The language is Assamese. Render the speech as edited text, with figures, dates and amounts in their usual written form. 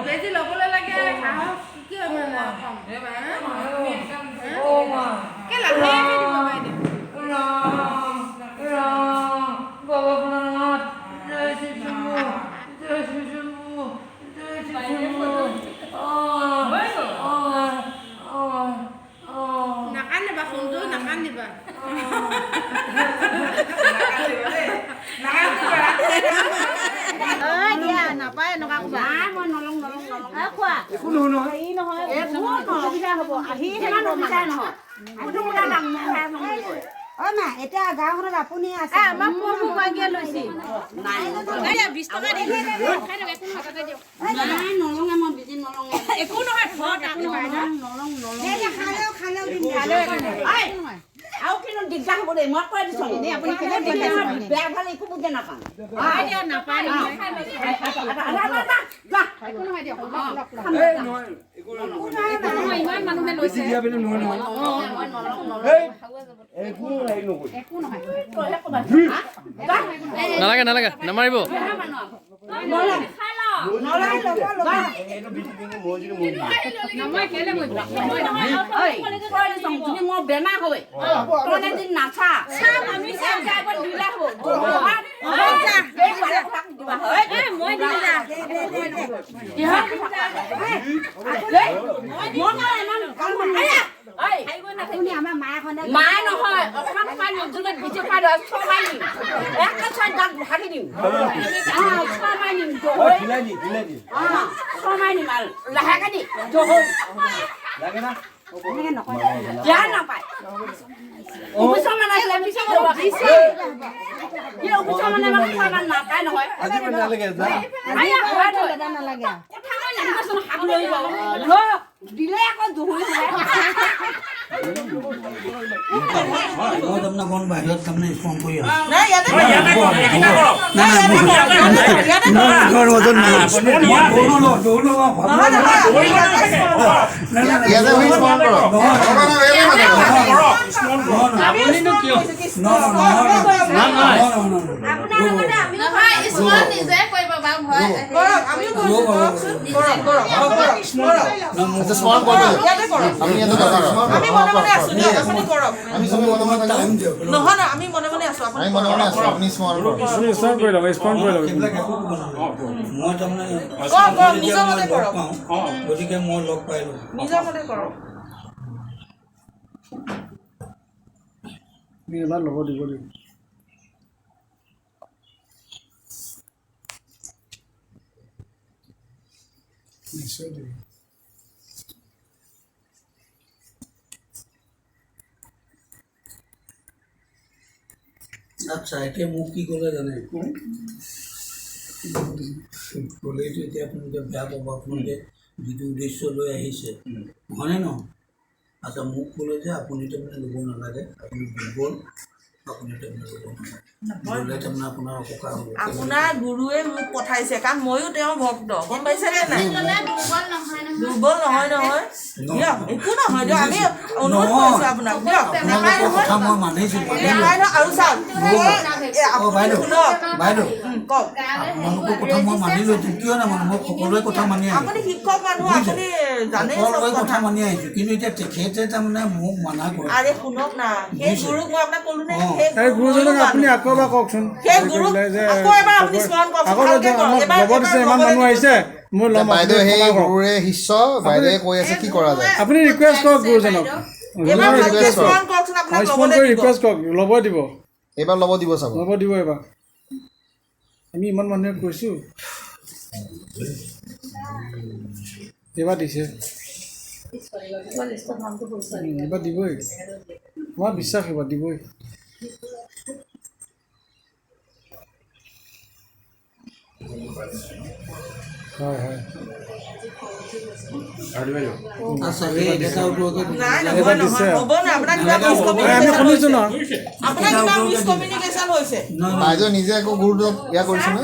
বেজি ল'বলৈ লাগে কি নাকান্দিবা ফোনটো নাকান্দিবা নাপায় এনেকুৱা ক'বা মই নলং খোৱা একো নহয় একো অসুবিধা হ'ব আহি থাকিব বিচাৰে নহয় অ মা এতিয়া গাঁওখনত আপুনি আছে আমাক কোৱাগিয়া লৈছে নাই 20 টকা দি খাই দিয়ক নাই নলং মই বিজি নলং একো নহয় ঘৰত একো নহয় নলং খালেও দিম আৰু কিনো দিগদাৰ হ'ব দেই মই কৈ দিছোঁ এনে আপুনি কেলে দেখাইছে বেয়া ভাল একো বুজে নাপাম দিয়া নাপায় একো নহয় দিয়ক ইমান মানুহে লৈছে নালাগে নালাগে নামাৰিব বেমাৰ হয় নাচা মায়ে নহয় অকণমান পাই নজুলত বিচি পাই ছমাই নিম একটা ছয় দাঁত ভাগি দিম ছমাই নিম ছমাই নিম আৰু লাহেকে দি দিয়া নাপায় উপচমান আহিলে পিছত উপচমানে নাপায় নহয় দিলে আকৌ দুহৰি বাহিৰত তাৰমানে ফোন কৰি গতিকে মই লগ পাইলো ল'ব দিব লাগিব নিশ্চয় দিব আচ্ছা এতিয়া মোক কি ক'লে জানে ক'লেতো এতিয়া আপোনালোকে বেয়া পাব আপোনালোকে যিটো উদ্দেশ্য লৈ আহিছে হয়নে নহয় আচ্ছা মোক ক'লে যে আপুনি তাৰমানে ল'ব নালাগে আপুনি দুৰ্বল আপুনি তাৰমানে ল'ব নালাগে তাৰমানে আপোনাৰ অপকাৰ হ'ব আপোনাৰ গুৰুৱে মোক পঠাইছে কাৰণ ময়ো তেওঁৰ ভক্ত গম পাইছেনে নাই দুৰ্বল নহয় নহয় দিয়ক একো নহয় দিয়ক আমি অনুৰোধ কৰিছোঁ আপোনাক দিয়ক নেপায় নহয় মই মানিছোঁ নেপায় নহয় আৰু চাওক বাইদেউ বাইদেউ কওক আপোনালোকৰ কথা মই মানি লৈছোঁ কিয় নামানো মই সকলোৰে কথা মানি আহিছোঁ আপুনি শিক্ষক মানুহ আপুনি জানে সকলোৰে কথা মানি আহিছোঁ কিন্তু এতিয়া তেখেতে তাৰমানে মোক মানা কৰে আৰে শুনক না সেই গুৰুক মই আপোনাক ক'লো নে এই গুৰুজনক আপুনি আকৌ এবাৰ কওকচোন সেই গুৰুক আকৌ এবাৰ আপুনি স্মৰণ কৰক ভালকৈ কৰক লগত আছে ইমান মানুহ আহিছে মোৰ ল'ম বাইদেউ সেই গুৰুৰে শিষ্য বাইদেৱে কৈ আছে কি কৰা যায় আপুনি ৰিকুৱেষ্ট কৰক গুৰুজনক এবাৰ ভালকৈ স্মৰণ কৰকচোন আপোনাক স্মৰণ কৰি ৰিকুৱেষ্ট কৰক ল'ব দিব এইবাৰ ল'ব দিব চাব ল'ব দিব এইবাৰ আমি ইমান মানুহে কৈছোঁ এইবাৰ দিছে এইবাৰ দিবই আমাৰ বিশ্বাস এইবাৰ দিবই হয় হয় আচ্ছা এই ডেটাটো নাই নহয় নহয় হ'ব না আপোনাৰ কিবা আমি শুনিছোঁ ন আপোনাৰ কিবা মিছকমিউনিকেশ্যন হৈছে বাইদেউ নিজে আকৌ গুৰুটোক ইয়া কৰিছে নে